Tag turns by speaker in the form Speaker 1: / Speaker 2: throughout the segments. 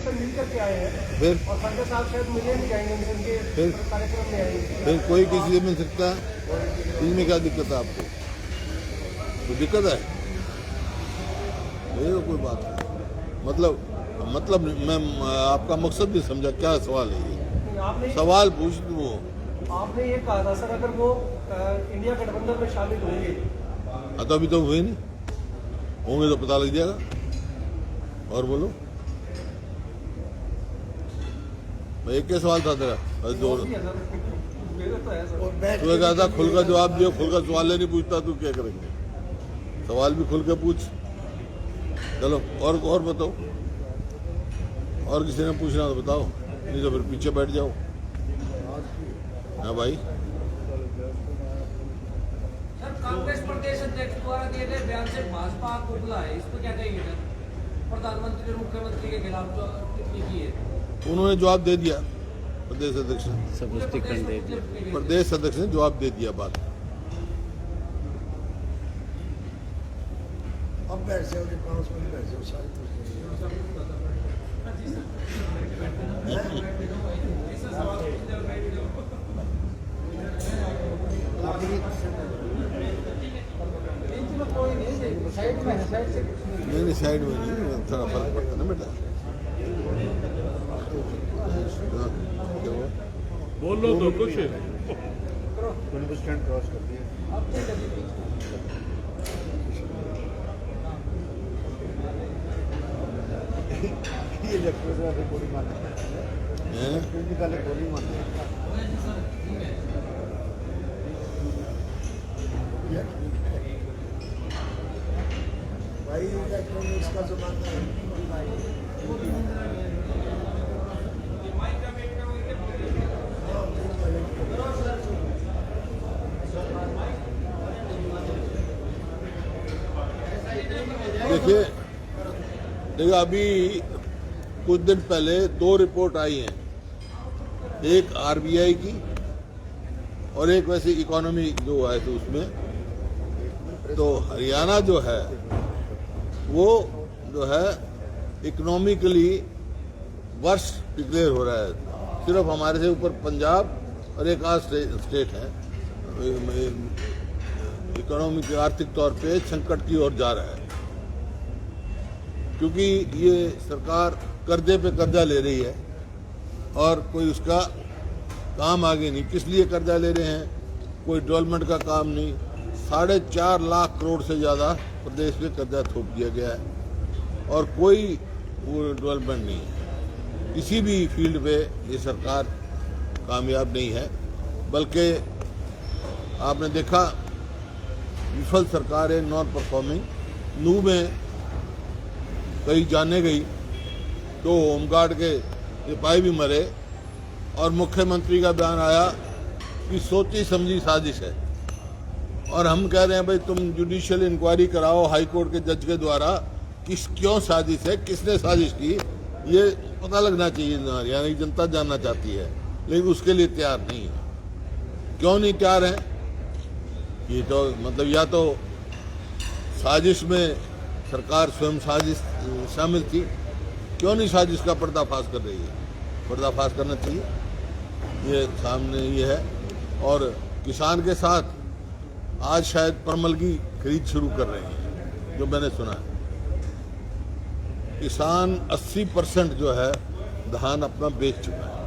Speaker 1: से मिल करके आए हैं
Speaker 2: फिर
Speaker 1: और संजय साहब शायद मिले नहीं जाएंगे उनके
Speaker 2: फिर?
Speaker 1: कार्यक्रम में आएंगे।
Speaker 2: फिर कोई किसी से मिल सकता है, इसमें क्या दिक्कत है आपको? कोई दिक्कत है? ये तो कोई बात नहीं। मतलब मैं आपका मकसद नहीं समझा, क्या सवाल है ये?
Speaker 1: आपने
Speaker 2: सवाल पूछ दो।
Speaker 1: आपने ये कहा था सर, अगर वो इंडिया गठबंधन में शामिल होंगे।
Speaker 2: तो अभी तो हुए नहीं, होंगे तो पता लग जाएगा। और बोलो, एक क्या सवाल था तेरा? दो
Speaker 1: मेरे तो है सर।
Speaker 2: तूने कहा था खुल का जवाब दियो, खुल का सवाल नहीं पूछता, तू क्या करेंगे? सवाल भी खुल के पूछ। चलो और बताओ, और किसी ने पूछना तो बताओ, नहीं तो फिर पीछे बैठ जाओ। हाँ भाई,
Speaker 3: सर कांग्रेस प्रदेश अध्यक्ष द्वारा दिए गए बयान से भाजपा को बुला है, इस पर क्या कहेंगे सर? प्रधानमंत्री और मुख्यमंत्री के खिलाफ जो टिप्पणी की है,
Speaker 2: उन्होंने जवाब दे दिया। प्रदेश अध्यक्ष ने जवाब दे दिया बात।
Speaker 4: अब बैठ जाओ, 5 मिनट बैठ जाओ, सारी
Speaker 2: नहीं साइड में नहीं, थोड़ा फर्क पड़ता है ना बेटा।
Speaker 5: बोलो तो कुछ
Speaker 4: स्टैंड क्रॉस कर दिया। ये लेफ्ट गोली मारना है, गोली मारना भाई, इलेक्ट्रॉनिक्स का जमाना है।
Speaker 2: देखिए अभी कुछ दिन पहले 2 रिपोर्ट आई हैं, एक आरबीआई की और एक वैसे इकोनॉमी जो आए थे उसमें। तो हरियाणा जो है वो जो है इकोनॉमिकली वर्ष डिक्लेयर हो रहा है। सिर्फ हमारे से ऊपर पंजाब और एक आध स्टेट है इकोनॉमी के आर्थिक तौर पे संकट की ओर जा रहा है, क्योंकि ये सरकार कर्जे पे कर्जा ले रही है और कोई उसका काम आगे नहीं। किस लिए कर्जा ले रहे हैं? कोई डेवलपमेंट का काम नहीं। 4.5 लाख करोड़ से ज़्यादा प्रदेश पे कर्जा थोप दिया गया है और कोई वो डेवलपमेंट नहीं है। किसी भी फील्ड पे ये सरकार कामयाब नहीं है, बल्कि आपने देखा विफल सरकार है, नॉन परफॉर्मिंग। नू में कहीं जाने गई तो होमगार्ड के सिपाही भी मरे और मुख्यमंत्री का बयान आया कि सोची समझी साजिश है। और हम कह रहे हैं भाई तुम जुडिशियल इंक्वायरी कराओ हाई कोर्ट के जज के द्वारा, क्यों साजिश है, किसने साजिश की, ये पता लगना चाहिए। हरियाणा की जनता जानना चाहती है, लेकिन उसके लिए तैयार नहीं है। क्यों नहीं तैयार है? ये तो मतलब या तो साजिश में सरकार स्वयं साजिश शामिल थी, क्यों नहीं साजिश का पर्दाफाश कर रही है? पर्दाफाश करना चाहिए, ये सामने ये है। और किसान के साथ आज शायद परमल की खरीद शुरू कर रहे हैं, जो मैंने सुना है। किसान 80% जो है धान अपना बेच चुका है,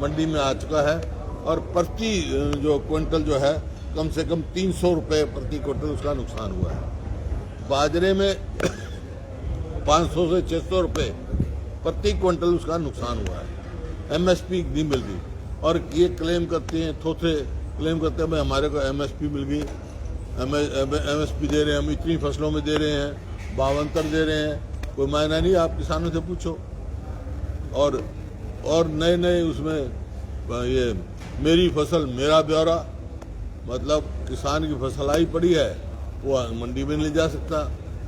Speaker 2: मंडी में आ चुका है और प्रति जो क्विंटल जो है कम से कम 300 रुपये प्रति क्विंटल उसका नुकसान हुआ है। बाजरे में 500 से 600 रुपये प्रति क्विंटल उसका नुकसान हुआ है। एमएसपी नहीं मिल रही और ये क्लेम करते हैं, थोथे क्लेम करते हैं भाई हमारे को एमएसपी मिल गई, एमएसपी दे रहे हैं, हम इतनी फसलों में दे रहे हैं, भावांतर दे रहे हैं। कोई मायना नहीं, आप किसानों से पूछो। और नए उसमें ये मेरी फसल मेरा ब्यौरा, मतलब किसान की फसल आई पड़ी है, वो मंडी में नहीं जा सकता,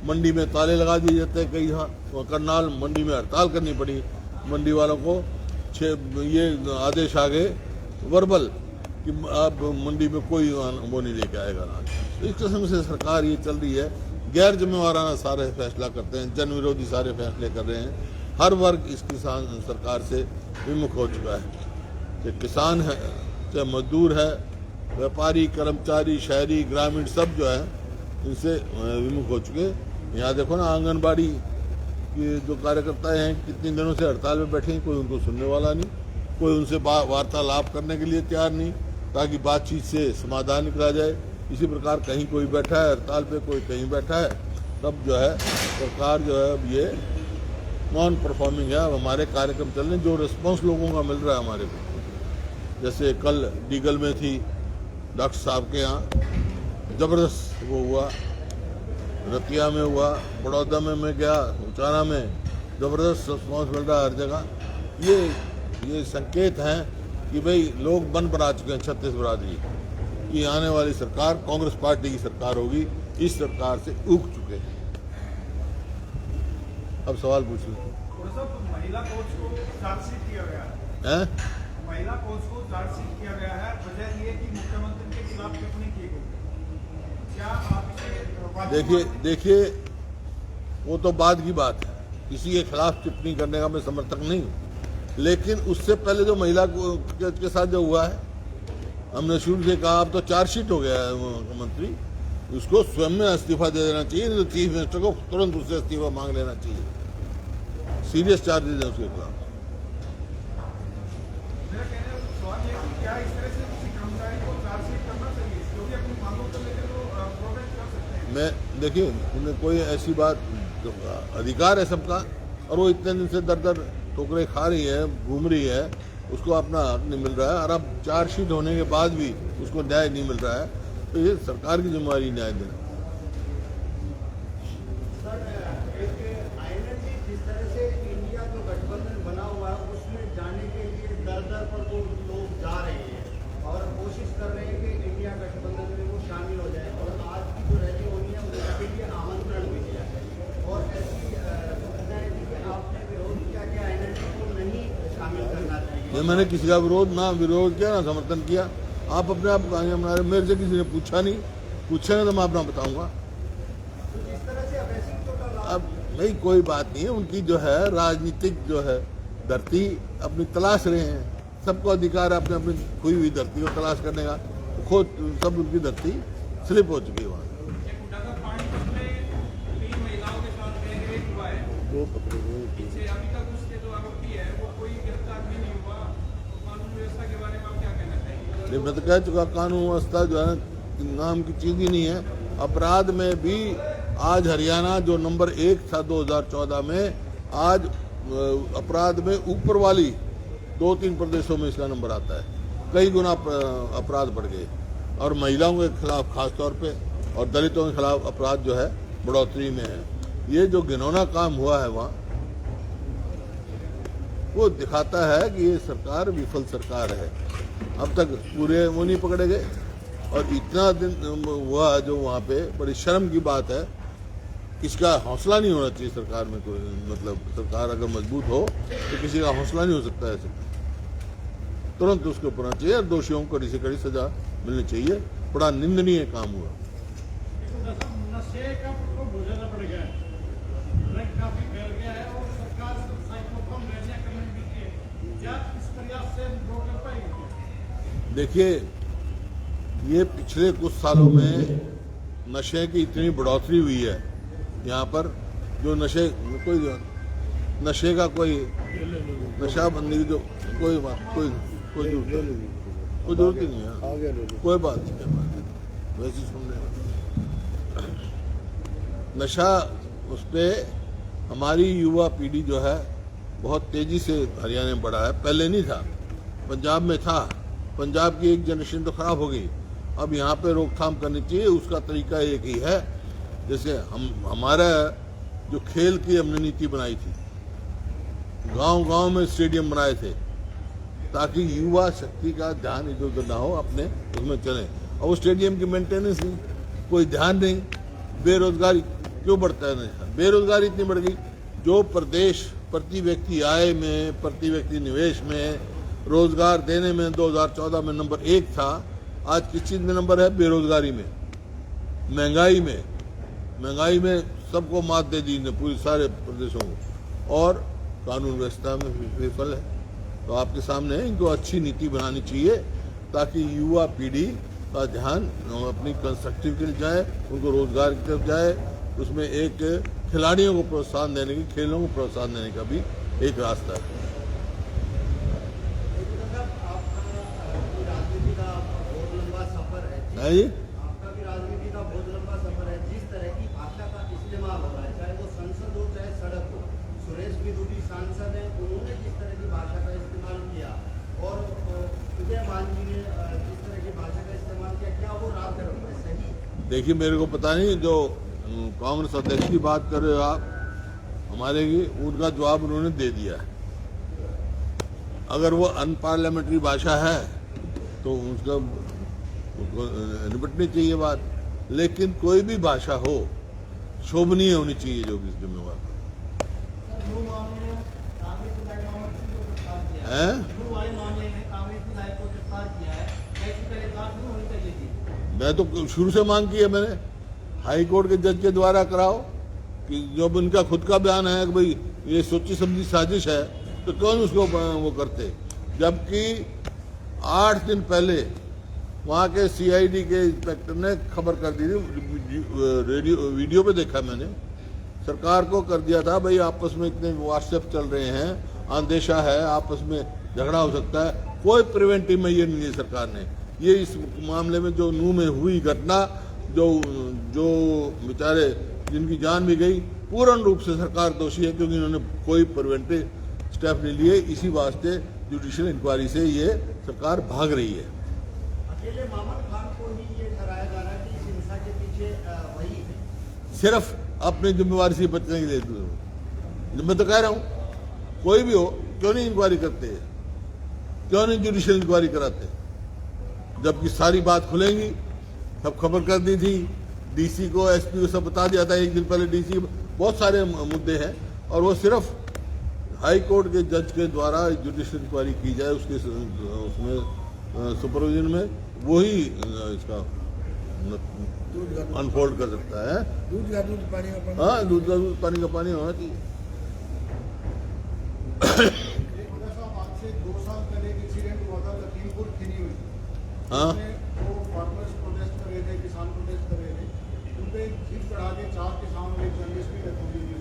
Speaker 2: मंडी में ताले लगा दिए जाते हैं। कई हाँ करनाल मंडी में हड़ताल करनी पड़ी मंडी वालों को। ये आदेश आ गए वर्बल कि अब मंडी में कोई वो नहीं लेके आएगा। इस किस्म से सरकार ये चल रही है, गैर जिम्मेवाराना सारे फैसला करते हैं, जन विरोधी सारे फैसले कर रहे हैं। हर वर्ग इस किसान सरकार से विमुख हो चुका है। चाहे किसान है, चाहे मजदूर है, व्यापारी, कर्मचारी, शहरी, ग्रामीण, सब जो है इनसे विमुख हो चुके। यहाँ देखो ना, आंगनबाड़ी के जो कार्यकर्ता हैं कितने दिनों से हड़ताल में बैठे हैं, कोई उनको सुनने वाला नहीं, कोई उनसे वार्तालाप करने के लिए तैयार नहीं ताकि बातचीत से समाधान निकला जाए। इसी प्रकार कहीं कोई बैठा है हड़ताल पे, कोई कहीं बैठा है, तब जो है सरकार जो है अब ये नॉन परफॉर्मिंग है। अब हमारे कार्यक्रम चल रहे हैं, जो रिस्पॉन्स लोगों का मिल रहा है हमारे को, जैसे कल डीगल में थी डॉक्टर साहब के यहाँ, ज़बरदस्त वो हुआ, रतिया में हुआ, बड़ौदा में मैं गया, उचाना में ज़बरदस्त रिस्पॉन्स मिल रहा है हर जगह। ये संकेत हैं कि भाई लोग मन बना चुके हैं छत्तीस बरादरी कि आने वाली सरकार कांग्रेस पार्टी की सरकार होगी, इस सरकार से ऊब चुके हैं। अब सवाल पूछ लो।
Speaker 5: महिला कोच को चार्जशीट किया गया है, महिला कोच को चार्जशीट किया गया है, वजह ये कि मुख्यमंत्री के खिलाफ टिप्पणी की गई। क्या आप इसे
Speaker 2: देखिए वो तो बाद की बात है, किसी के खिलाफ टिप्पणी करने का मैं समर्थक नहीं हूँ, लेकिन उससे पहले जो महिला के साथ जो हुआ है, हमने शुरू से कहा अब तो चार्जशीट हो गया है मुख्यमंत्री, उसको स्वयं में इस्तीफा दे देना चाहिए, नहीं तो चीफ मिनिस्टर को तुरंत उससे इस्तीफा मांग लेना चाहिए। सीरियस चार्जेज है उसके खिलाफ।
Speaker 5: मेरा कहने का सवाल ये है कि क्या इस तरह से किसी कर्मचारी को चार्जशीट करना चाहिए, क्योंकि अपनी मांगों को लेकर वो प्रोटेस्ट कर सकते हैं।
Speaker 2: मैं देखिए, उन्हें कोई ऐसी बात, अधिकार है सबका, और वो इतने दिन से दर ठोकरे खा रही है, घूम रही है, उसको अपना हक नहीं मिल रहा है, और अब चार्जशीट होने के बाद भी उसको न्याय नहीं मिल रहा है, तो ये सरकार की जिम्मेदारी न्याय देना।
Speaker 6: जिस तरह से इंडिया जो गठबंधन बना हुआ है उसमें जाने के लिए दर पर वो लोग जा रहे हैं और कोशिश कर रहे हैं कि इंडिया गठबंधन में वो शामिल हो जाए, और आज की जो रैली होनी है उसके लिए आमंत्रण भी दिया है, और ऐसी सूचना है कि आपने विरोध किया कि आईएनएलडी को नहीं शामिल करना चाहिए।
Speaker 2: ये मैंने किसी का विरोध किया ना समर्थन किया। आप अपने आप हमारे, मेरे से किसी ने पूछा नहीं, पूछेंगे तो मैं अपना बताऊंगा। अब नहीं, कोई बात नहीं है, उनकी जो है राजनीतिक जो है धरती अपनी तलाश रहे हैं, सबको अधिकार है अपने अपनी खोई हुई धरती को तलाश करने का, खुद सब उनकी धरती स्लिप हो चुकी है वहाँ।
Speaker 4: दो पकड़े हुए
Speaker 5: अभी तक उसके जो आरोपी है वो कोई गिरफ्तार भी नहीं हुआ, तो कानून व्यवस्था के बारे में आप क्या कहना चाहिए?
Speaker 2: मैं तो कह चुका, कानून व्यवस्था जो है नाम की चीज ही नहीं है। अपराध में भी आज हरियाणा जो नंबर 1 था 2014 में, आज अपराध में ऊपर वाली 2-3 प्रदेशों में इसका नंबर आता है, कई गुना अपराध बढ़ गए, और महिलाओं के खिलाफ खासतौर पे और दलितों के खिलाफ अपराध जो है बढ़ोतरी में है। ये जो घिनौना काम हुआ है वहाँ, वो दिखाता है कि ये सरकार विफल सरकार है। अब तक पूरे वो नहीं पकड़े गए, और इतना दिन हुआ जो वहाँ पे बड़ी शर्म की बात है। इसका हौसला नहीं होना चाहिए सरकार में कोई, मतलब सरकार अगर मजबूत हो तो किसी का हौसला नहीं हो सकता ऐसे, तुरंत उसको ऊपर आना चाहिए और दोषियों को कड़ी से कड़ी सजा मिलनी चाहिए। बड़ा निंदनीय काम हुआ।
Speaker 5: नशे का प्रकोप बहुत ज्यादा बढ़ गया है, ड्रग काफी फैल गया है, और सरकार साइक्लोथॉन रैलियां करने भी की है, क्या इस प्रयास से रोक कर पाएगी?
Speaker 2: देखिए, ये पिछले कुछ सालों में नशे की इतनी बढ़ोतरी हुई है यहाँ पर, जो नशे का कोई नशाबंदी की जो कोई जरूरत ही नहीं है, कोई बात नहीं, वैसे सुन रहे नशा उस पर हमारी युवा पीढ़ी जो है बहुत तेजी से हरियाणा में बढ़ा है, पहले नहीं था, पंजाब में था, पंजाब की एक जनरेशन तो खराब हो गई। अब यहाँ पे रोकथाम करनी चाहिए, उसका तरीका एक ही है, जैसे हमारा जो खेल की हमने नीति बनाई थी, गांव-गांव में स्टेडियम बनाए थे ताकि युवा शक्ति का ध्यान इधर उधर ना हो, अपने उसमें चले, और वो स्टेडियम की मेंटेनेंस नहीं, कोई ध्यान नहीं, बेरोजगारी क्यों बढ़ता है? नहीं, बेरोजगारी इतनी बढ़ गई, जो प्रदेश प्रति व्यक्ति आय में, प्रति व्यक्ति निवेश में, रोजगार देने में 2014 में नंबर 1 था, आज किस चीज में नंबर है? बेरोजगारी में, महंगाई में सबको मात दे दी ने पूरे सारे प्रदेशों को, और कानून व्यवस्था में विफल है। तो आपके सामने है, इनको अच्छी नीति बनानी चाहिए ताकि युवा पीढ़ी का ध्यान अपनी कंस्ट्रक्टिव के लिए जाए, उनको रोजगार की तरफ जाए। उसमें एक खिलाड़ियों को प्रोत्साहन देने की, खेलों को प्रोत्साहन देने का भी एक रास्ता है।
Speaker 6: राजनीति का बहुत लंबा सफर है
Speaker 2: है जी?
Speaker 6: आपका भी राजनीति का बहुत लंबा सफर है। जिस तरह की भाषा का इस्तेमाल हो रहा है, चाहे वो संसद हो चाहे सड़क हो, सुरेश विदुषी सांसद हैं, उन्होंने जिस तरह की भाषा का इस्तेमाल किया और उदय मान जी ने जिस तरह की भाषा का इस्तेमाल किया, क्या वो राजधर्म है सही?
Speaker 2: देखिए, मेरे को पता नहीं, जो कांग्रेस अध्यक्ष की बात कर रहे हो आप हमारे की, उनका जवाब उन्होंने दे दिया है। अगर वो अनपार्लियामेंट्री भाषा है तो उसको निपटनी चाहिए बात, लेकिन कोई भी भाषा हो शोभनीय होनी चाहिए जो भी जिम्मेवार है। मैं तो शुरू से मांग की है मैंने, हाई कोर्ट के जज के द्वारा कराओ कि जब उनका खुद का बयान है कि भाई ये सोची समझी साजिश है तो कौन उसको वो करते। जबकि 8 दिन पहले वहाँ के सीआईडी के इंस्पेक्टर ने खबर कर दी थी, वीडियो पे देखा मैंने, सरकार को कर दिया था भाई आपस में इतने व्हाट्सएप चल रहे हैं, अंदेशा है आपस में झगड़ा हो सकता है। कोई प्रिवेंटिव मेजर नहीं है सरकार ने। ये इस मामले में जो नूह में हुई घटना, जो बेचारे जिनकी जान भी गई, पूर्ण रूप से सरकार दोषी है क्योंकि इन्होंने कोई प्रिवेंटिव स्टेप नहीं लिए। इसी वास्ते जुडिशियल इंक्वायरी से ये सरकार भाग रही है।
Speaker 6: अकेले मामन खान को ही ये ठहराया जा रहा है कि इस हिंसा के पीछे वही है।
Speaker 2: सिर्फ अपनी जिम्मेवारी से बचने के लिए मैं तो कह रहा हूं, कोई भी हो क्यों नहीं इंक्वायरी करते, क्यों नहीं जुडिशियल इंक्वायरी कराते, जबकि सारी बात खुलेंगी। सब खबर कर दी थी, डीसी को एसपी को सब बता दिया था एक दिन पहले। डीसी बहुत सारे मुद्दे हैं और वो सिर्फ हाई कोर्ट के जज के द्वारा जुडिशियल इंक्वायरी की जाए, उसके उसमें सुपरविजन में, वही इसका अनफोल्ड कर सकता है।
Speaker 4: दूध का दूध पानी का पानी।
Speaker 2: हाँ, दूध का दूध पानी का पानी होना चाहिए।
Speaker 5: आज से 2 साल पहले एक इंसिडेंट हुआ था लखीमपुर खीरी में।
Speaker 2: हाँ,
Speaker 5: वो फार्मर्स प्रोटेस्ट कर रहे थे, किसान प्रोटेस्ट कर रहे थे, उन पे जीप चढ़ा के 4 किसानों ने जर्नलिस्ट भी रखी हुई थी।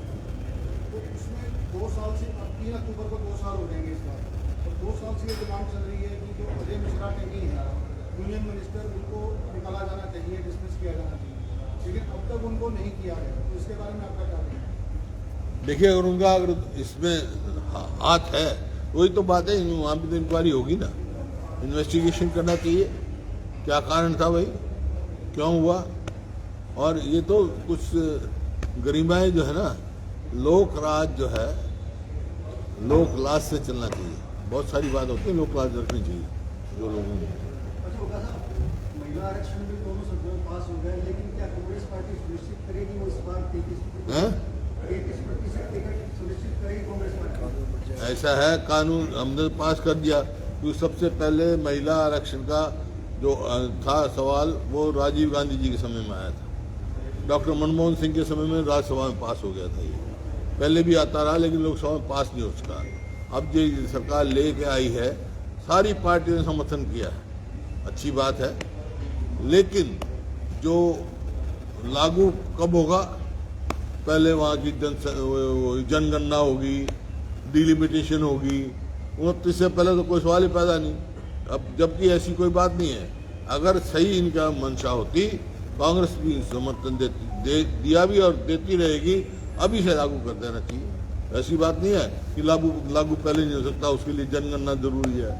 Speaker 5: तो उसमें 2 साल से, अब 3 अक्टूबर को 2 साल हो जाएंगे इस बार, और 2 साल से ये डिमांड चल रही है कि जो अजय मिश्रा टेकी है यूनियन मिनिस्टर, उनको निकाला जाना चाहिए, डिसमिस किया जाना चाहिए, लेकिन अब तक उनको नहीं किया गया। तो इसके बारे में आपका क्या कहना है?
Speaker 2: देखिए, अगर उनका अगर इसमें हाथ है, वही तो बात है, वहाँ भी तो इंक्वायरी होगी ना, इन्वेस्टिगेशन करना चाहिए, क्या कारण था भाई, क्यों हुआ। और ये तो कुछ गरिमाएं जो है ना, लोक राज जो है, लोक लाज से चलना चाहिए। बहुत सारी बात होती है, लोक लाज रखनी चाहिए जो लोगों को।
Speaker 6: महिला आरक्षण भी दोनों सदनों में पास हो गए, लेकिन क्या कांग्रेस पार्टी सुनिश्चित करेगी वो इस बार 33% टिकट सुनिश्चित करेगी कांग्रेस पार्टी?
Speaker 2: ऐसा है, कानून हमने पास कर दिया क्योंकि सबसे पहले महिला आरक्षण का जो था सवाल, वो राजीव गांधी जी के समय में आया था। डॉक्टर मनमोहन सिंह के समय में राज्यसभा में पास हो गया था। ये पहले भी आता रहा लेकिन लोकसभा में पास नहीं हो सका। अब जो सरकार लेके आई है, सारी पार्टियों ने समर्थन किया है, अच्छी बात है, लेकिन जो लागू कब होगा, पहले वहाँ की जनगणना होगी, डिलिमिटेशन होगी, 29 से पहले तो कोई सवाल ही पैदा नहीं। अब जबकि ऐसी कोई बात नहीं है। अगर सही इनका मंशा होती, कांग्रेस भी समर्थन दिया भी और देती रहेगी, अभी से लागू कर देना चाहिए। ऐसी बात नहीं है कि लागू पहले नहीं हो सकता, उसके लिए जनगणना जरूरी है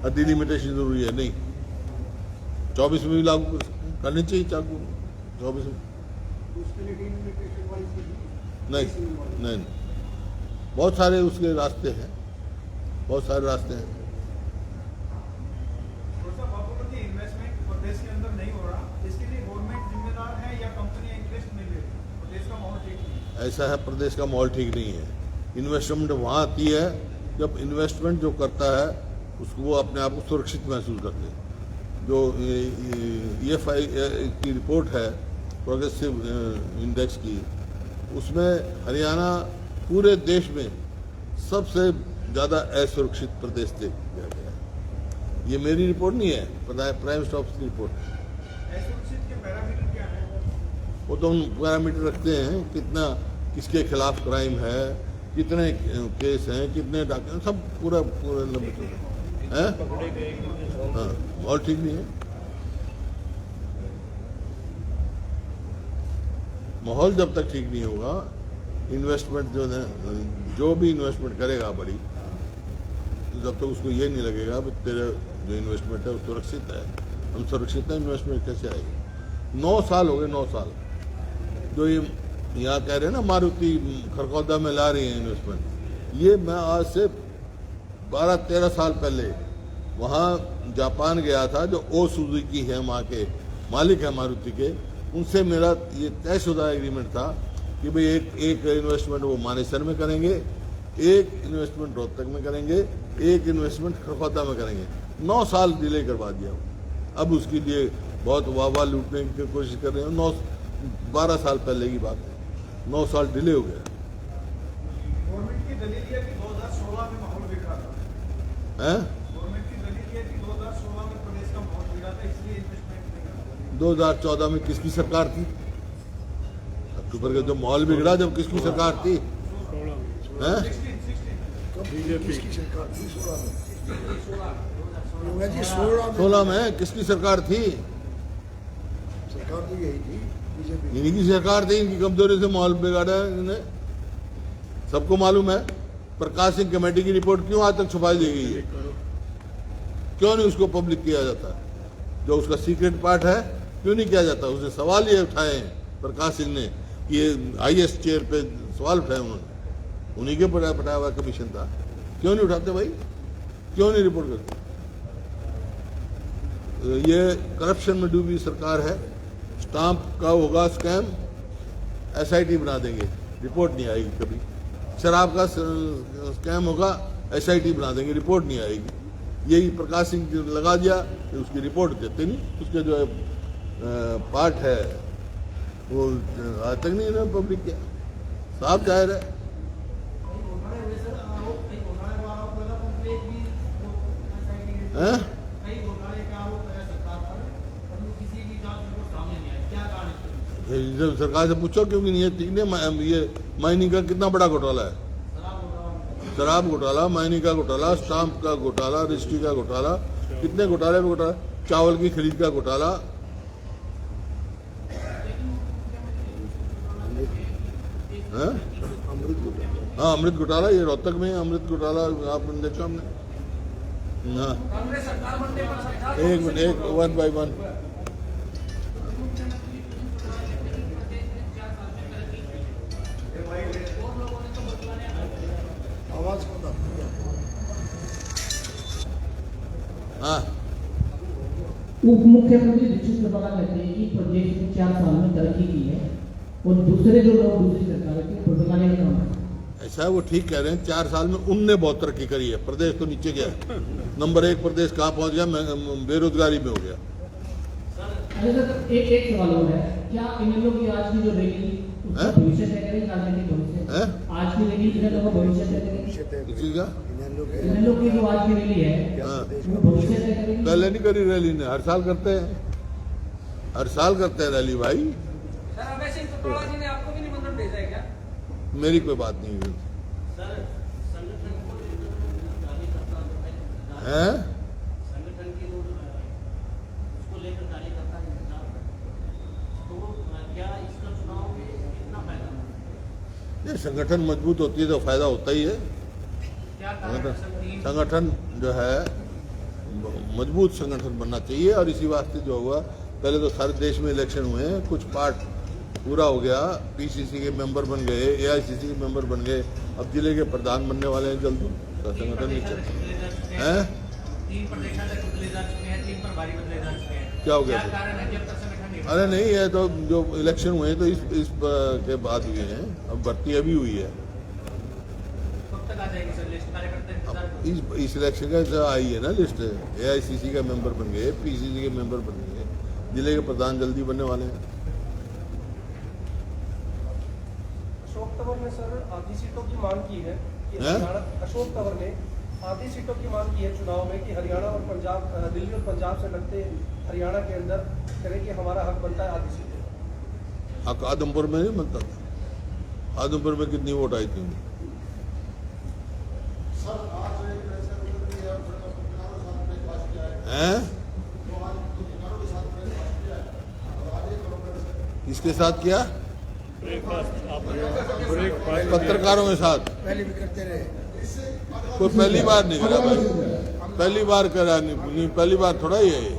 Speaker 2: और डिलिमिटेशन जरूरी है। नहीं, 24 में भी लागू करनी चाहिए, 24 में
Speaker 6: उसके लिए डिलिमिटेशन वाली
Speaker 2: नहीं, बहुत सारे उसके रास्ते हैं, बहुत सारे रास्ते हैं।
Speaker 5: इन्वेस्टमेंट प्रदेश के अंदर नहीं हो रहा, इसके लिए गवर्नमेंट जिम्मेदार है या कंपनी इंटरेस्ट नहीं ले रही? प्रदेश का माहौल ठीक नहीं है।
Speaker 2: ऐसा है, प्रदेश का माहौल ठीक नहीं है। इन्वेस्टमेंट वहाँ आती है जब इन्वेस्टमेंट जो करता है उसको वो अपने आप को सुरक्षित महसूस करते हैं। जो EFI की रिपोर्ट है प्रोग्रेसिव इंडेक्स की, उसमें हरियाणा पूरे देश में सबसे ज़्यादा असुरक्षित प्रदेश देखा गया है। ये मेरी रिपोर्ट नहीं है, प्राइम मिनिस्टर ऑफिस की रिपोर्ट है।
Speaker 5: असुरक्षित के पैरामीटर क्या है?
Speaker 2: वो तो हम पैरामीटर रखते हैं, कितना किसके खिलाफ क्राइम है, कितने केस हैं, कितने डॉक्यूमेंट, सब पूरा लंबे हैं। हाँ, और ठीक नहीं है। माहौल जब तक ठीक नहीं होगा, इन्वेस्टमेंट जो भी इन्वेस्टमेंट करेगा बड़ी, तो जब तक उसको ये नहीं लगेगा कि तेरा जो इन्वेस्टमेंट है वो सुरक्षित है, हम सुरक्षित है, इन्वेस्टमेंट कैसे आएगी। 9 साल हो गए, 9 साल जो ये यहाँ कह रहे हैं ना मारुति खरगोदा में ला रही है इन्वेस्टमेंट, ये मैं आज से 12-13 साल पहले वहाँ जापान गया था, जो ओ सुजुकी है वहाँ के मालिक है मारुति के, उनसे मेरा ये तयशुदा एग्रीमेंट था कि भाई एक इन्वेस्टमेंट वो मानेसर में करेंगे, एक इन्वेस्टमेंट रोहतक में करेंगे, एक इन्वेस्टमेंट खरगोदा में करेंगे। 9 साल डिले करवा दिया। अब उसके लिए बहुत वाह लूटने की कोशिश कर रहे हैं। 12 साल पहले की बात है, 9 साल डिले हो गया
Speaker 5: गवर्नमेंट की दलील है कि 2016 में माहौल बिगड़ा था।
Speaker 2: है।
Speaker 5: गवर्नमेंट की दलील है कि 2016 में प्रदेश का माहौल बिगड़ा था, इसलिए इन्वेस्टमेंट नहीं कर
Speaker 2: 2014 में किसकी सरकार थी? अक्टूबर का जो माहौल बिगड़ा जब किसकी सरकार थी? हैं?
Speaker 4: बीजेपी की सरकार थी 16 में। जी 16
Speaker 2: में किसकी सरकार थी?
Speaker 4: सरकार तो यही थी, बीजेपी।
Speaker 2: इनकी सरकार थी, इनकी कमजोरी से माहौल बिगाड़ा है इन्होंने, सबको मालूम है। प्रकाश सिंह कमेटी की रिपोर्ट क्यों आज तक छुपाई दी गई है? क्यों नहीं उसको पब्लिक किया जाता? जो उसका सीक्रेट पार्ट है क्यों नहीं किया जाता? उसने सवाल ये उठाए हैं प्रकाश सिंह ने कि ये हाईएस्ट चेयर पे सवाल उठाए उन्होंने, उन्हीं के पटाया हुआ कमीशन था, क्यों नहीं उठाते भाई? क्यों नहीं रिपोर्ट करते? ये करप्शन में डूबी सरकार है। स्टाम्प का होगा स्कैम, एसआईटी बना देंगे, रिपोर्ट नहीं आएगी कभी। शराब का स्कैम होगा, एसआईटी बना देंगे, रिपोर्ट नहीं आएगी। यही प्रकाश सिंह लगा दिया, उसकी रिपोर्ट देते नहीं, उसके जो पार्ट है वो आज तक नहीं इन्होंने पब्लिक किया। साफ जाहिर है। हैं? सरकार से पूछो क्यों नहीं है? ठीक है, ये माइनिंग का कितना बड़ा घोटाला है? शराब घोटाला, माइनिंग का घोटाला, स्टाम्प का घोटाला, रजिस्ट्री का घोटाला, कितने घोटाले पे घोटाला, चावल की खरीद का घोटाला। हाँ, अमृत घोटाला, ये रोहतक में अमृत घोटाला आपने देखा हमने। हाँ,
Speaker 3: कांग्रेस सरकार बनने पर सरकार
Speaker 2: एक मिनट, एक 1 by 1।
Speaker 4: आवाज को दब।
Speaker 2: हाँ,
Speaker 7: उप मुख्यमंत्री दीक्षित प्रभाकर कहते हैं कि प्रदेश ने 4 साल में तरक्की की है और दूसरे जो लोग दूसरी सरकार के प्रोटोकॉल का काम है।
Speaker 2: ऐसा है, वो ठीक कह रहे हैं। 4 साल में उनने बहुत तरक्की करी है, प्रदेश तो नीचे गया। नंबर 1 प्रदेश कहाँ पहुंच गया? बेरोजगारी में हो गया।
Speaker 7: अरे सर, एक सवाल और है, क्या इनेलो की आज की जो रैली उसका भविष्य तय करेगी? राजनीतिक भविष्य आज की रैली इनेलो का भविष्य तय करेगी?
Speaker 2: किसी का?
Speaker 7: इनेलो की जो आज की रैली है
Speaker 2: हाँ,
Speaker 7: वो भविष्य तय करेगी?
Speaker 2: पहले नहीं करी रैली ने, हर साल करते हैं, हर साल करते हैं रैली भाई।
Speaker 3: सर अभय सिंह टोटोला जी ने आपको भी निमंत्रण भेजा है क्या?
Speaker 2: मेरी कोई बात नहीं हुई है।
Speaker 8: संगठन की उसको लेकर कार्यकर्ता इंतजार तो क्या इसका चुनाव में कितना फायदा?
Speaker 2: ये संगठन मजबूत होती है तो फायदा होता ही है।
Speaker 3: क्या कारण
Speaker 2: संगठन जो है मजबूत संगठन बनना चाहिए, और इसी वास्ते जो हुआ, पहले तो सारे देश में इलेक्शन हुए हैं, कुछ पार्ट पूरा हो गया, पीसीसी के मेंबर बन गए, एआईसीसी के मेंबर बन गए, अब जिले के प्रधान बनने वाले हैं जल्द। तो संगठन नीचे हैं।
Speaker 3: 3 प्रदेश तक बदले जा चुके हैं, 3 प्रभारी बदले जा चुके हैं।
Speaker 2: क्या हो गया?
Speaker 3: क्या कारण है जब तक संगठन नहीं?
Speaker 2: अरे नहीं, है तो जो इलेक्शन हुए तो इस के बाद हुए हैं, अब भर्ती अभी हुई है।
Speaker 3: कब तक आ जाएगी सर लिस्ट? कार्यकर्ता इंतजार कर
Speaker 2: अब इस इलेक्शन का जो आई है ना लिस्ट, एआईसीसी का मेंबर बन गए, पीसीसी के मेंबर बन गए, जिले के प्रधान जल्दी बनने वाले हैं।
Speaker 1: अशोक तंवर ने सर आधी सीटों की मांग की है, कि
Speaker 2: हैं?
Speaker 1: हरियाणा अशोक तंवर ने आधी सीटों की मांग की है चुनाव में कि हरियाणा और पंजाब, दिल्ली और पंजाब से लगते हरियाणा के अंदर करें कि हमारा हक बनता है आधी सीटें।
Speaker 2: हक आदमपुर में नहीं बनता था। आदमपुर में कितनी वोट आई थी?
Speaker 4: सर आज एक ऐसा उधर भी है, पत्रकारों के साथ ब्रेकफास्ट किया है,
Speaker 2: हैं?
Speaker 4: तो आज पत्रकारों के साथ ब्रेकफास्ट किया है और आज एक कांग्रेस है।
Speaker 2: किसके साथ किया? पत्रकारों के साथ।
Speaker 4: पहले भी करते रहे।
Speaker 2: कोई पहली बार नहीं करा भाई, पहली बार करा नहीं, पहली बार थोड़ा ही है ये।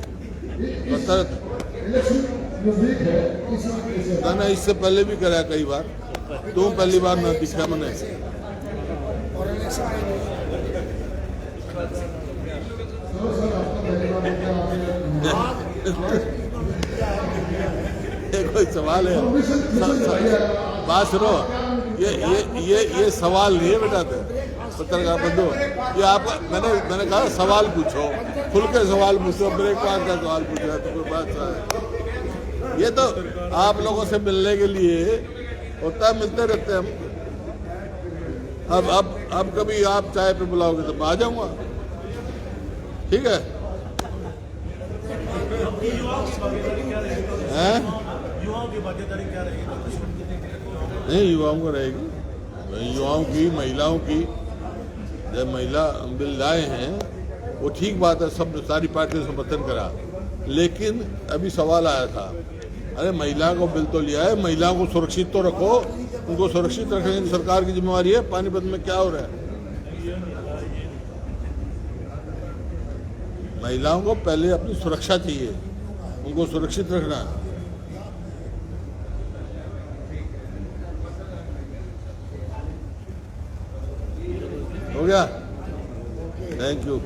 Speaker 2: ना इससे पहले भी करा कई बार। तुम पहली बार ना दिखा मैंने।
Speaker 4: और इलेक्शन में
Speaker 2: ये कोई सवाल है? बात सुनो, ये सवाल नहीं है बेटा। पत्रकार बंधु, ये आप मैंने कहा सवाल पूछो, खुल के सवाल पूछो, ब्रेकफास्ट का सवाल पूछो तो कोई बात है। ये तो आप लोगों से मिलने के लिए होता है, मिलते रहते हैं हम। अब कभी आप चाय पे बुलाओगे तो मैं आ जाऊंगा, ठीक है? हैं?
Speaker 5: युवाओं की भागीदारी क्या रहेगी?
Speaker 2: नहीं, युवाओं को रहेगी, युवाओं की, महिलाओं की। जब महिला बिल लाए हैं वो ठीक बात है, सब सारी पार्टियों ने समर्थन करा, लेकिन अभी सवाल आया था, अरे महिला को बिल तो लिया है, महिलाओं को सुरक्षित तो रखो, उनको सुरक्षित रखने की सरकार की जिम्मेवारी है। पानीपत में क्या हो रहा है? महिलाओं को पहले अपनी सुरक्षा चाहिए, उनको सुरक्षित रखना। हो गया? Thank you.